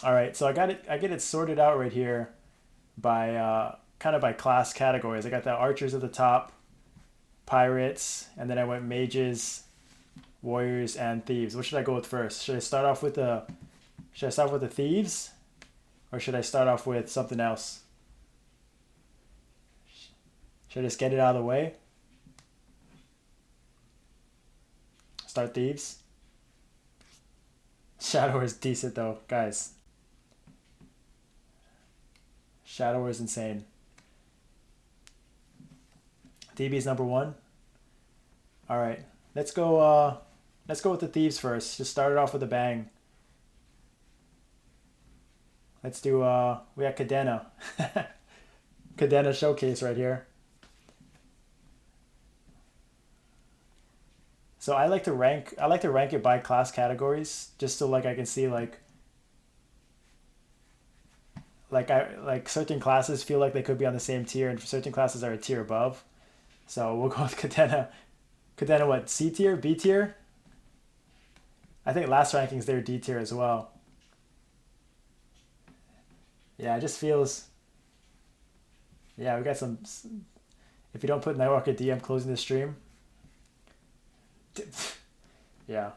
All right, so I get it sorted out right here by kind of by class categories. I got the archers at the top, pirates, and then I went mages, warriors, and thieves. What should I go with first? Should I start with the thieves, or should I start off with something else? Should I just get it out of the way? Start thieves. Shadow is decent though, guys. Shadow is insane. DB is number one. All right, let's go. Let's go with the thieves first. Just start it off with a bang. Let's do. We got Cadena. Cadena showcase right here. So I like to rank. I like to rank it by class categories, just so like I can see like certain classes feel like they could be on the same tier, and certain classes are a tier above. So we'll go with Cadena. Cadena, what, C tier, B tier? I think last rankings they're D tier as well. Yeah, it just feels. Yeah, we got some. If you don't put Nightwalker D, I'm closing the stream. Yeah,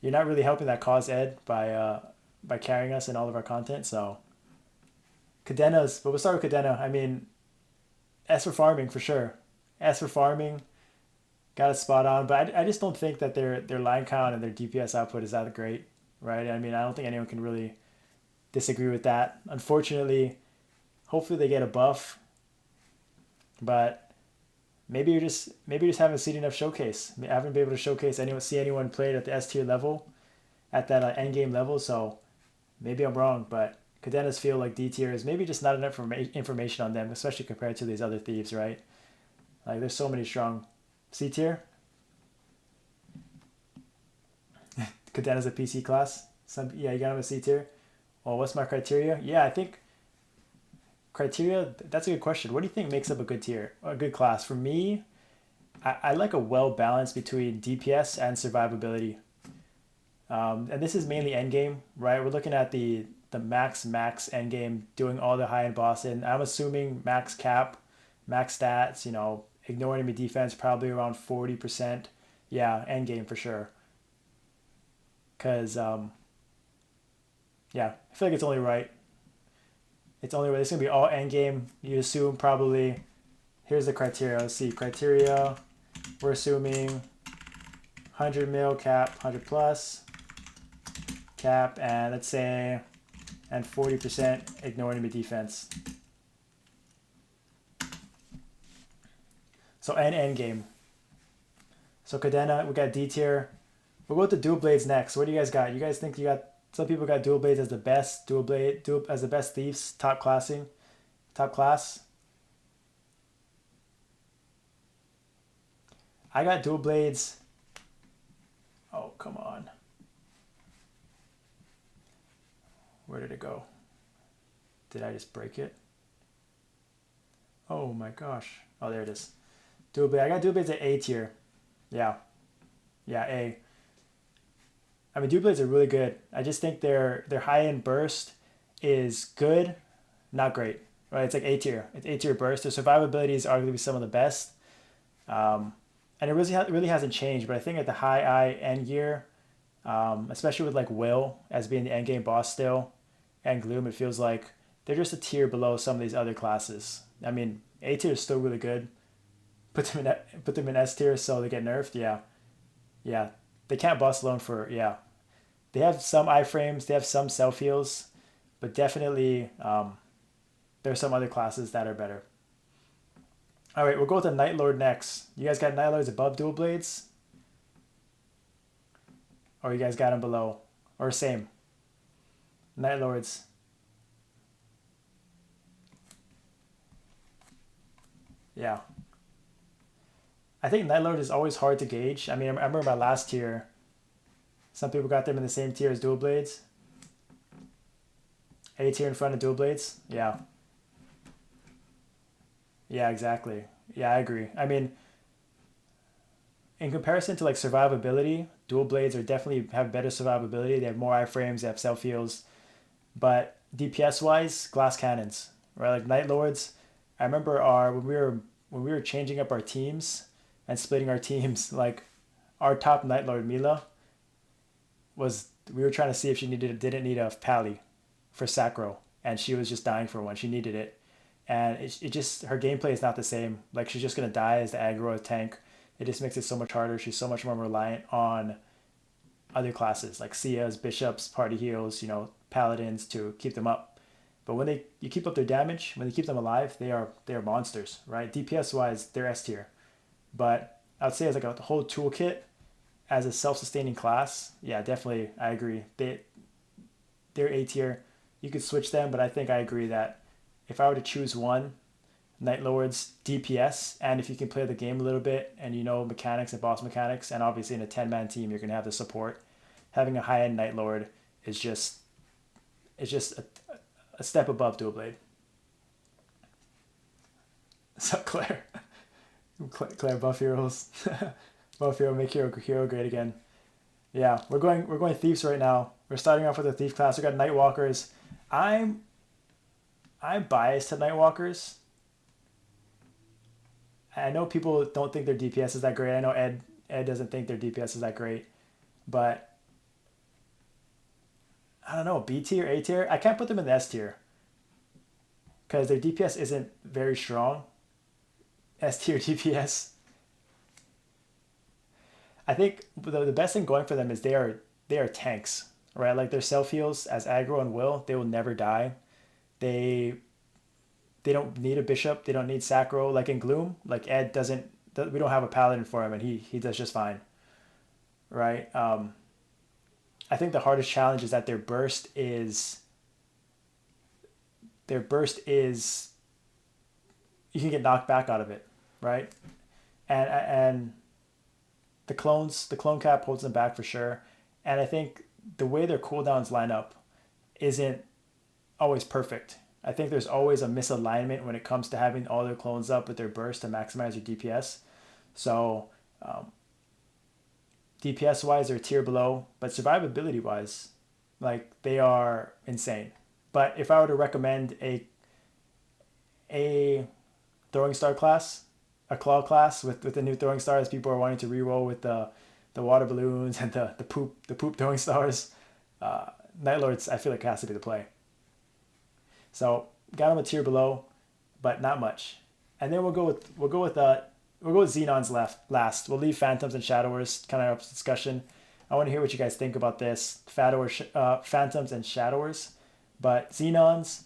you're not really helping that cause, Ed, by carrying us in all of our content. So Cadena's, but we'll start with Cadena. I mean, S for farming for sure. S for farming, got it spot on. But I just don't think that their line count and their DPS output is that great, right? I mean, I don't think anyone can really disagree with that. Unfortunately, hopefully they get a buff, but maybe you just haven't seen enough showcase. I haven't been able to showcase anyone, see anyone play it at the S tier level, at that end game level. So maybe I'm wrong, but Cadenas feel like D tier is maybe just not enough information on them, especially compared to these other thieves, right? Like there's so many strong. C tier. Cadena's a PC class. Yeah, you got him a C tier. Well, what's my criteria? Yeah, I think criteria. That's a good question. What do you think makes up a good tier, a good class? For me, I like a well balance between DPS and survivability. And this is mainly endgame, right? We're looking at the max endgame, doing all the high end boss, and I'm assuming max cap, max stats. Ignoring enemy defense probably around 40%. Yeah, endgame for sure. Cause yeah, I feel like it's only right. It's only right. It's gonna be all endgame. You assume probably. Here's the criteria. Let's see criteria. We're assuming 100 mil cap, 100 plus cap, and let's say, and 40% ignore enemy defense. So end game. So Cadena, we got D tier. We'll go with the dual blades next. What do you guys got? You guys think you got some people got dual blades as the best dual as the best thieves, top class. I got dual blades. Oh, come on. Where did it go? Did I just break it? Oh my gosh. Oh, there it is. Dual blade. I got dual blades at A tier. Yeah. Yeah, A. I mean, dual blades are really good. I just think their high end burst is good, not great. Right? It's like A tier. It's A tier burst. Their survivability is arguably some of the best. And it really hasn't changed. But I think at the high I end gear, especially with like Will as being the end game boss still, and Gloom, it feels like they're just a tier below some of these other classes. I mean, A tier is still really good. Put them in S tier so they get nerfed. Yeah, yeah. They can't boss alone for yeah. They have some iframes. They have some self heals, but definitely there are some other classes that are better. All right, we'll go with the Night Lord next. You guys got Night Lords above dual blades, or you guys got them below, or same? Night Lords. Yeah. I think Night Lord is always hard to gauge. I mean, I remember my last tier, some people got them in the same tier as dual blades. A tier in front of dual blades. Yeah. Yeah, exactly. Yeah, I agree. I mean, in comparison to like survivability, Dual blades are definitely have better survivability. They have more iframes. They have self heals. But DPS wise, glass cannons, right? Like Night Lords. I remember our when we were changing up our teams and splitting our teams. Like our top Night Lord Mila was we were trying to see if she didn't need a pally for Sacro, and she was just dying for one. She needed it, and it just her gameplay is not the same. Like she's just gonna die as the aggro tank. It just makes it so much harder. She's so much more reliant on other classes like Sia's, Bishops, Party Heals, Paladins to keep them up. But when you keep up their damage, when you keep them alive, they are monsters, right? DPS wise, they're S tier. But I would say as like a whole toolkit, as a self-sustaining class, yeah, definitely I agree. They're A tier. You could switch them, but I think I agree that if I were to choose one, Night Lords DPS, and if you can play the game a little bit and mechanics and boss mechanics, and obviously in a 10-man team you're gonna have the support. Having a high-end Night Lord is just it's just a step above Dual Blade. So Claire buff heroes, buff hero, make hero great again. Yeah, we're going thieves right now. We're starting off with a thief class. We got Nightwalkers. I'm biased to Nightwalkers. I know people don't think their DPS is that great. I know Ed doesn't think their DPS is that great, but I don't know, B tier, A tier. I can't put them in the S tier because their DPS isn't very strong. S tier DPS. I think the best thing going for them is they are tanks, right? Like their self heals as aggro and will, they will never die. They they don't need a bishop. They don't need sacro. Like in Gloom, like Ed doesn't. We don't have a paladin for him, and he does just fine, right? I think the hardest challenge is that their burst is you can get knocked back out of it, right? And the clone cap holds them back for sure. And I think the way their cooldowns line up isn't always perfect. I think there's always a misalignment when it comes to having all their clones up with their burst to maximize your DPS. So DPS wise, they're a tier below, but survivability wise, like they are insane. But if I were to recommend a throwing star class, a claw class with the new throwing stars, people are wanting to reroll with the water balloons and the poop throwing stars. Night Lords, I feel like has to be the play. So got them a tier below, but not much. And then we'll go with Xenon's last. We'll leave Phantoms and Shadowers kind of up to discussion. I want to hear what you guys think about this. Phantoms and Shadowers, but Xenons.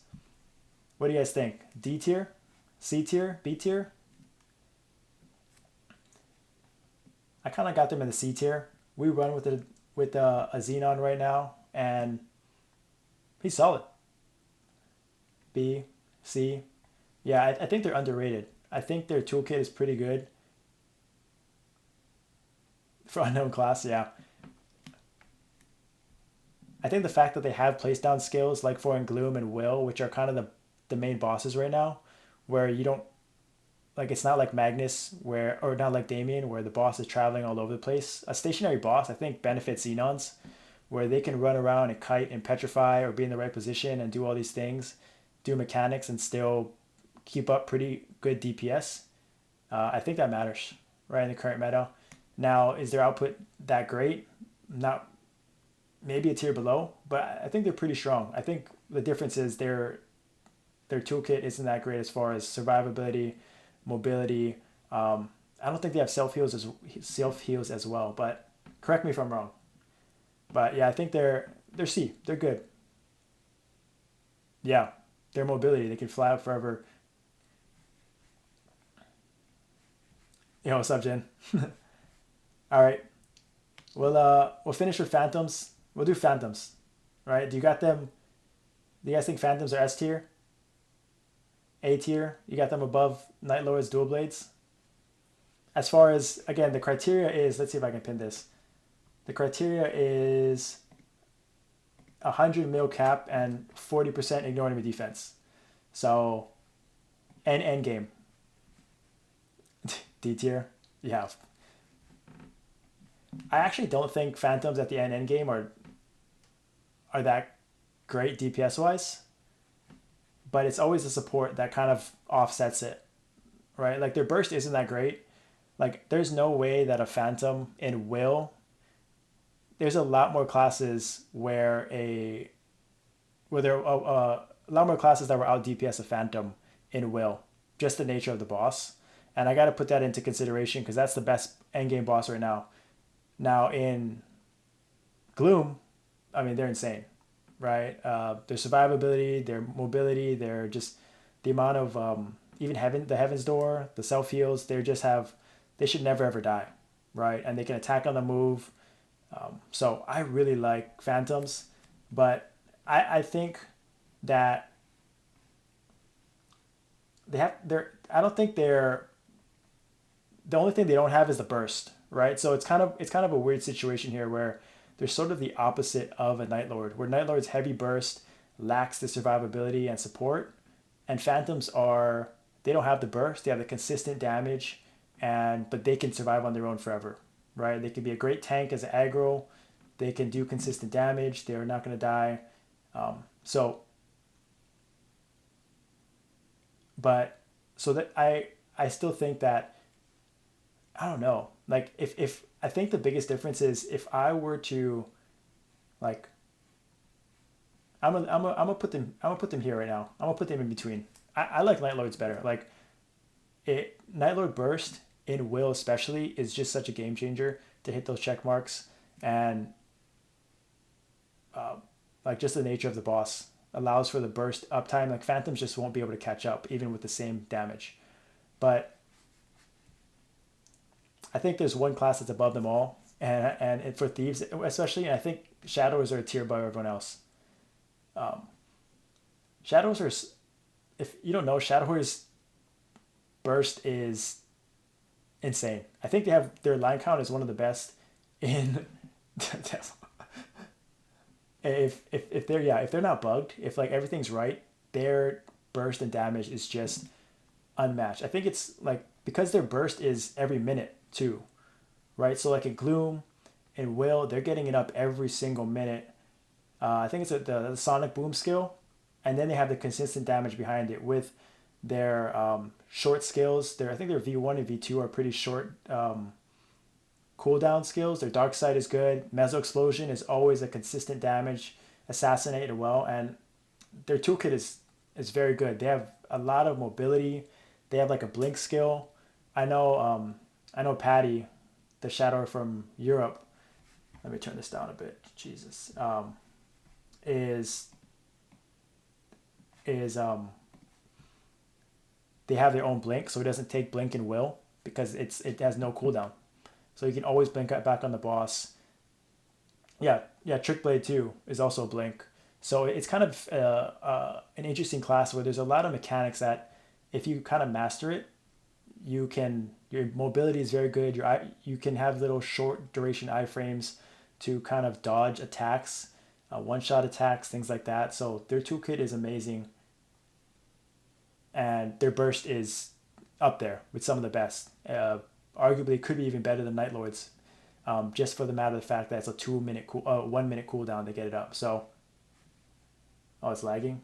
What do you guys think? D tier, C tier, B tier? I kind of got them in the C tier. We run with a Xenon right now, and he's solid. B, C. Yeah, I think they're underrated. I think their toolkit is pretty good for unknown class. Yeah, I think the fact that they have place down skills like for in Gloom and Will, which are kind of the main bosses right now, where you don't like it's not like Magnus or not like Damien where the boss is traveling all over the place. A stationary boss I think benefits Xenons, where they can run around and kite and petrify or be in the right position and do all these things, do mechanics and still keep up pretty good DPS. I think that matters, right, in the current meta. Now, is their output that great? Not maybe a tier below, but I think they're pretty strong. I think the difference is their toolkit isn't that great as far as survivability, mobility. I don't think they have self heals as well, but correct me if I'm wrong. But yeah, I think they're C. They're good. Yeah, their mobility, they can fly up forever. What's up, Jen? All right, we'll finish with Phantoms. We'll do Phantoms, right? Do you got them? Do you guys think Phantoms are S tier, A tier? You got them above Night Lords, Dual Blades? As far as again, the criteria is, let's see if I can pin this. The criteria is 100 mil cap and 40% ignore enemy defense. So, and end game. D tier, yeah. I actually don't think Phantoms at the end game are that great DPS wise, but it's always the support that kind of offsets it, right? Like their burst isn't that great. Like there's no way that a Phantom in Will. There's a lot more classes where there are a lot more classes that were out DPS a Phantom in Will, just the nature of the boss, and I got to put that into consideration because that's the best endgame boss right now. Now in Gloom, I mean they're insane, right? Their survivability, their mobility, their just the amount of even the Heaven's Door, the self heals. They should never ever die, right? And they can attack on the move. So I really like Phantoms, but I think that I don't think they're the only thing they don't have is the burst, right? So it's kind of a weird situation here where they're sort of the opposite of a Night Lord, where Night Lord's heavy burst lacks the survivability and support, and Phantoms are they don't have the burst, they have the consistent damage, and but they can survive on their own forever, right? They can be a great tank as an aggro, they can do consistent damage, they're not going to die. So, but so that I still think that I don't know. Like if I think the biggest difference is if I were to like I'm gonna put them here right now. I'm gonna put them in between. I like Night Lords better. Like Night Lord Burst in Will especially is just such a game changer to hit those check marks and like just the nature of the boss allows for the burst uptime. Like Phantoms just won't be able to catch up even with the same damage. But I think there's one class that's above them all, and for thieves especially, I think shadows are a tier above everyone else. Um, shadows are, if you don't know, shadows burst is insane. I think they have their line count is one of the best in. If they're if they're not bugged, if like everything's right, their burst and damage is just unmatched. I think it's like because their burst is every minute too, right? So like in Gloom and Will, they're getting it up every single minute. I think it's the Sonic Boom skill, and then they have the consistent damage behind it with their short skills. I think their V1 and V2 are pretty short cooldown skills. Their Dark Side is good. Meso Explosion is always a consistent damage. Assassinate as well, and their toolkit is very good. They have a lot of mobility. They have like a blink skill. I know Patty, the shadow from Europe. Let me turn this down a bit. Jesus. Is is They have their own blink, so it doesn't take blink and will because it has no cooldown. So you can always blink back on the boss. Yeah, yeah. Trick Blade too is also a blink. So it's kind of an interesting class where there's a lot of mechanics that if you kind of master it, your mobility is very good. You can have little short duration iframes to kind of dodge attacks, one shot attacks, things like that. So their toolkit is amazing, and their burst is up there with some of the best. Arguably, could be even better than Night Lords, just for the matter of the fact that it's a 2 minute 1 minute cooldown to get it up. So, oh, it's lagging.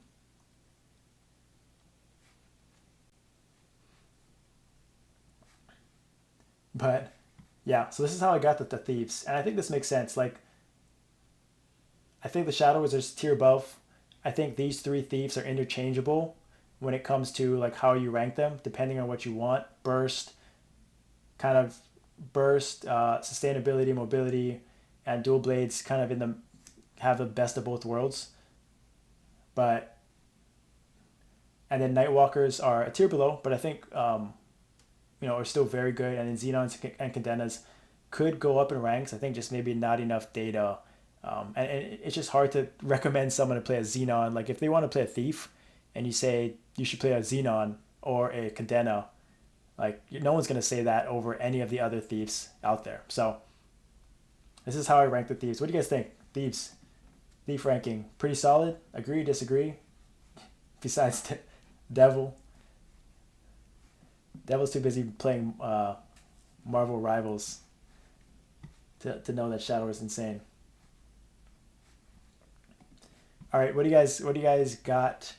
But yeah, so this is how I got the thieves, and I think this makes sense. Like I think the Shadow Wizards tier above. I think these three thieves are interchangeable when it comes to like how you rank them, depending on what you want. Kind of burst, sustainability, mobility, and dual blades kind of in the have the best of both worlds. But and then Nightwalkers are a tier below, but I think are still very good. And then Xenons and Cadenas could go up in ranks. I think just maybe not enough data. And it's just hard to recommend someone to play a Xenon. Like if they want to play a Thief, and you say you should play a Xenon or a Cadena, like no one's gonna say that over any of the other Thieves out there. So this is how I rank the Thieves. What do you guys think? Thieves, Thief ranking, pretty solid. Agree, disagree? Besides Devil, Devil's too busy playing Marvel Rivals to know that Shadow is insane. All right, what do you guys got